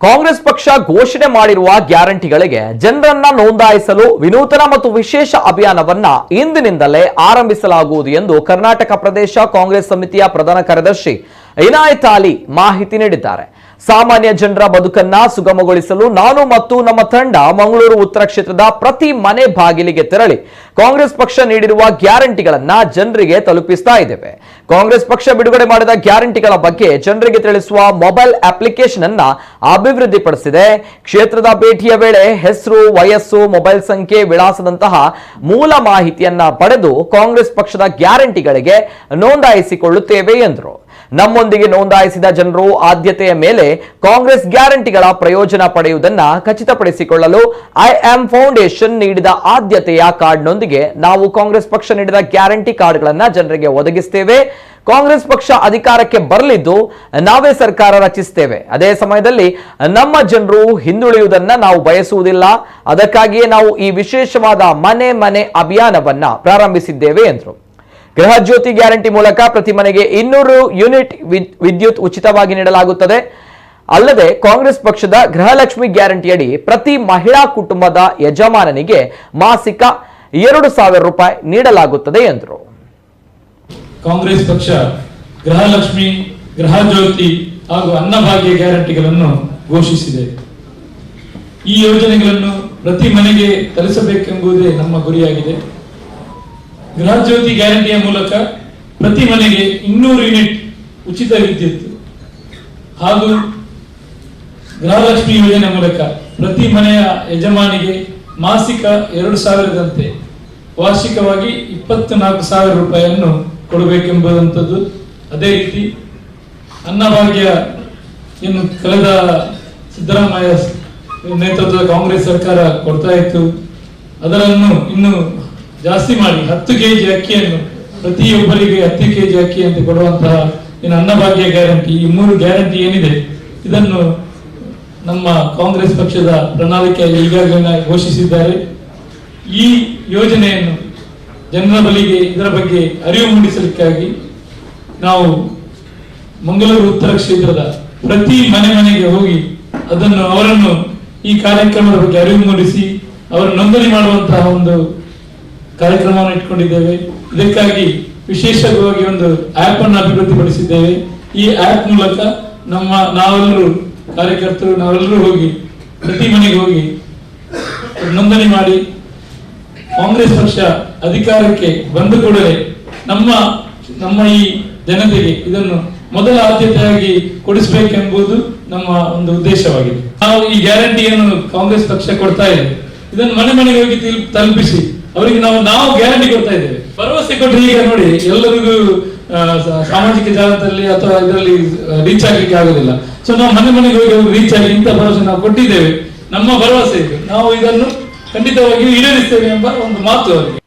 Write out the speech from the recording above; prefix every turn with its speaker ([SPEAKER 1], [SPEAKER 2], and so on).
[SPEAKER 1] ಕಾಂಗ್ರೆಸ್ ಪಕ್ಷ ಘೋಷಣೆ ಮಾಡಿರುವ ಗ್ಯಾರಂಟಿಗಳಿಗೆ ಜನರನ್ನ ನೋಂದಾಯಿಸಲು ವಿನೂತನ ಮತ್ತು ವಿಶೇಷ ಅಭಿಯಾನವನ್ನ ಇಂದಿನಿಂದಲೇ ಆರಂಭಿಸಲಾಗುವುದು ಎಂದು ಕರ್ನಾಟಕ ಪ್ರದೇಶ ಕಾಂಗ್ರೆಸ್ ಸಮಿತಿಯ ಪ್ರಧಾನ ಕಾರ್ಯದರ್ಶಿ ಇನಾಯತ್ ಅಲಿ ಮಾಹಿತಿ ನೀಡಿದ್ದಾರೆ. ಸಾಮಾನ್ಯ ಜನರ ಬದುಕನ್ನ ಸುಗಮಗೊಳಿಸಲು ನಾನು ಮತ್ತು ನಮ್ಮ ತಂಡ ಮಂಗಳೂರು ಉತ್ತರ ಕ್ಷೇತ್ರದ ಪ್ರತಿ ಮನೆ ಬಾಗಿಲಿಗೆ ತೆರಳಿ ಕಾಂಗ್ರೆಸ್ ಪಕ್ಷ ನೀಡಿರುವ ಗ್ಯಾರಂಟಿಗಳನ್ನ ಜನರಿಗೆ ತಲುಪಿಸ್ತಾ ಇದ್ದೇವೆ. ಕಾಂಗ್ರೆಸ್ ಪಕ್ಷ ಬಿಡುಗಡೆ ಮಾಡಿದ ಗ್ಯಾರಂಟಿಗಳ ಬಗ್ಗೆ ಜನರಿಗೆ ತಿಳಿಸುವ ಮೊಬೈಲ್ ಅಪ್ಲಿಕೇಶನ್ ಅನ್ನ ಅಭಿವೃದ್ಧಿಪಡಿಸಿದೆ. ಕ್ಷೇತ್ರದ ಭೇಟಿಯ ವೇಳೆ ಹೆಸರು, ವಯಸ್ಸು, ಮೊಬೈಲ್ ಸಂಖ್ಯೆ, ವಿಳಾಸದಂತಹ ಮೂಲ ಮಾಹಿತಿಯನ್ನ ಪಡೆದು ಕಾಂಗ್ರೆಸ್ ಪಕ್ಷದ ಗ್ಯಾರಂಟಿಗಳಿಗೆ ನೋಂದಾಯಿಸಿಕೊಳ್ಳುತ್ತೇವೆ ಎಂದರು. ನಮ್ಮೊಂದಿಗೆ ನೋಂದಾಯಿಸಿದ ಜನರು ಆದ್ಯತೆಯ ಮೇಲೆ ಕಾಂಗ್ರೆಸ್ ಗ್ಯಾರಂಟಿಗಳ ಪ್ರಯೋಜನ ಪಡೆಯುವುದನ್ನು ಖಚಿತಪಡಿಸಿಕೊಳ್ಳಲು ಐಎಂ ಫೌಂಡೇಶನ್ ನೀಡಿದ ಆದ್ಯತೆಯ ಕಾರ್ಡ್ನೊಂದಿಗೆ ನಾವು ಕಾಂಗ್ರೆಸ್ ಪಕ್ಷ ನೀಡಿದ ಗ್ಯಾರಂಟಿ ಕಾರ್ಡ್ಗಳನ್ನು ಜನರಿಗೆ ಒದಗಿಸುತ್ತೇವೆ. ಕಾಂಗ್ರೆಸ್ ಪಕ್ಷ ಅಧಿಕಾರಕ್ಕೆ ಬರಲಿದ್ದು ನಾವೇ ಸರ್ಕಾರ ರಚಿಸುತ್ತೇವೆ. ಅದೇ ಸಮಯದಲ್ಲಿ ನಮ್ಮ ಜನರು ಹಿಂದುಳಿಯುವುದನ್ನ ನಾವು ಬಯಸುವುದಿಲ್ಲ. ಅದಕ್ಕಾಗಿಯೇ ನಾವು ಈ ವಿಶೇಷವಾದ ಮನೆ ಮನೆ ಅಭಿಯಾನವನ್ನ ಪ್ರಾರಂಭಿಸಿದ್ದೇವೆ ಎಂದರು. ಗೃಹ ಜ್ಯೋತಿ ಗ್ಯಾರಂಟಿ ಮೂಲಕ ಪ್ರತಿ ಮನೆಗೆ 200 ಯೂನಿಟ್ ವಿದ್ಯುತ್ ಉಚಿತವಾಗಿ ನೀಡಲಾಗುತ್ತದೆ. ಅಲ್ಲದೆ ಕಾಂಗ್ರೆಸ್ ಪಕ್ಷದ ಗೃಹಲಕ್ಷ್ಮಿ ಗ್ಯಾರಂಟಿಯಡಿ ಪ್ರತಿ ಮಹಿಳಾ ಕುಟುಂಬದ ಯಜಮಾನನಿಗೆ ಮಾಸಿಕ 2,000 ರೂಪಾಯಿ ನೀಡಲಾಗುತ್ತದೆ ಎಂದರು.
[SPEAKER 2] ಕಾಂಗ್ರೆಸ್ ಪಕ್ಷ ಗೃಹಲಕ್ಷ್ಮಿ, ಗೃಹ ಜ್ಯೋತಿ ಹಾಗೂ ಅನ್ನಭಾಗ್ಯ ಗ್ಯಾರಂಟಿಗಳನ್ನು ಘೋಷಿಸಿದೆ. ಈ ಯೋಜನೆಗಳನ್ನು ಪ್ರತಿ ಮನೆಗೆ ತಲುಪಿಸಬೇಕೆಂಬುದೇ ನಮ್ಮ ಗುರಿಯಾಗಿದೆ. ಗೃಹ ಜ್ಯೋತಿ ಗ್ಯಾರಂಟಿಯ ಮೂಲಕ ಪ್ರತಿ ಮನೆಗೆ 200 ಯೂನಿಟ್ ಉಚಿತ ವಿದ್ಯುತ್ ಹಾಗೂ ಗೃಹಲಕ್ಷ್ಮಿ ಯೋಜನೆ ಮೂಲಕ ಪ್ರತಿ ಮನೆಯ ಯಜಮಾನಿಗೆ ಮಾಸಿಕ 2,000ದಂತೆ ವಾರ್ಷಿಕವಾಗಿ 24,000 ರೂಪಾಯಿಯನ್ನು ಕೊಡಬೇಕೆಂಬುದಂಥದ್ದು. ಅದೇ ರೀತಿ ಅನ್ನಭಾಗ್ಯ ಏನು ಕಳೆದ ಸಿದ್ದರಾಮಯ್ಯ ನೇತೃತ್ವದ ಕಾಂಗ್ರೆಸ್ ಸರ್ಕಾರ ಕೊಡ್ತಾ ಇತ್ತು, ಅದನ್ನು ಇನ್ನು ಜಾಸ್ತಿ ಮಾಡಿ 10 ಕೆಜಿ ಅಕ್ಕಿಯನ್ನು ಪ್ರತಿಯೊಬ್ಬರಿಗೆ 10 ಕೆಜಿ ಅಕ್ಕಿ ಅಂತ ಕೊಡುವಂತಹ ಇನ್ನು ಅನ್ನಭಾಗ್ಯ ಗ್ಯಾರಂಟಿ, ಈ 3 ಗ್ಯಾರಂಟಿ ಏನಿದೆ ಇದನ್ನು ನಮ್ಮ ಕಾಂಗ್ರೆಸ್ ಪಕ್ಷದ ಪ್ರಣಾಳಿಕೆಯಲ್ಲಿ ಈಗಾಗಲೇ ಘೋಷಿಸಿದ್ದಾರೆ. ಈ ಯೋಜನೆಯನ್ನು ಜನರ ಬಳಿಗೆ ಇದರ ಬಗ್ಗೆ ಅರಿವು ಮೂಡಿಸಲಿಕ್ಕಾಗಿ ನಾವು ಮಂಗಳೂರು ಉತ್ತರ ಕ್ಷೇತ್ರದ ಪ್ರತಿ ಮನೆಗೆ ಹೋಗಿ ಅವರನ್ನು ಈ ಕಾರ್ಯಕ್ರಮದ ಬಗ್ಗೆ ಅರಿವು ಮೂಡಿಸಿ ಅವರ ನೋಂದಣಿ ಮಾಡುವಂತಹ ಒಂದು ಕಾರ್ಯಕ್ರಮವನ್ನು ಇಟ್ಕೊಂಡಿದ್ದೇವೆ. ಇದಕ್ಕಾಗಿ ವಿಶೇಷವಾಗಿ ಒಂದು ಆಪ್ ಅನ್ನು ಅಭಿವೃದ್ಧಿಪಡಿಸಿದ್ದೇವೆ. ಈ ಆಪ್ ಮೂಲಕ ನಾವೆಲ್ಲರೂ ಕಾರ್ಯಕರ್ತರು ನಾವೆಲ್ಲರೂ ಹೋಗಿ ಪ್ರತಿ ಮನೆಗೆ ಹೋಗಿ ನೋಂದಣಿ ಮಾಡಿ ಕಾಂಗ್ರೆಸ್ ಪಕ್ಷ ಅಧಿಕಾರಕ್ಕೆ ಬಂದ ಕೂಡಲೇ ನಮ್ಮ ಈ ಜನತೆಗೆ ಇದನ್ನು ಮೊದಲ ಆದ್ಯತೆಯಾಗಿ ಕೊಡಿಸಬೇಕೆಂಬುದು ನಮ್ಮ ಒಂದು ಉದ್ದೇಶವಾಗಿದೆ. ನಾವು ಈ ಗ್ಯಾರಂಟಿಯನ್ನು ಕಾಂಗ್ರೆಸ್ ಪಕ್ಷ ಕೊಡ್ತಾ ಇದೆ, ಇದನ್ನು ಮನೆಗೆ ಹೋಗಿ ತಲುಪಿಸಿ ಅವರಿಗೆ ನಾವು ಗ್ಯಾರಂಟಿ ಕೊಡ್ತಾ ಇದ್ದೇವೆ. ಭರವಸೆ ಕೊಟ್ಟರೆ ಈಗ ನೋಡಿ ಎಲ್ಲರಿಗೂ ಸಾಮಾಜಿಕ ಜಾಲತಾಣದಲ್ಲಿ ಅಥವಾ ಇದರಲ್ಲಿ ರೀಚ್ ಆಗ್ಲಿಕ್ಕೆ ಆಗುದಿಲ್ಲ. ಸೊ ನಾವು ಮನೆಗೆ ಹೋಗಿ ರೀಚ್ ಆಗಿ ಇಂಥ ಭರವಸೆ ನಾವು ಕೊಟ್ಟಿದ್ದೇವೆ. ನಮ್ಮ ಭರವಸೆ ಇದೆ, ನಾವು ಇದನ್ನು ಖಂಡಿತವಾಗಿಯೂ ಈಡೇರಿಸ್ತೇವೆ ಎಂಬ ಒಂದು ಮಾತು ಅವರಿಗೆ.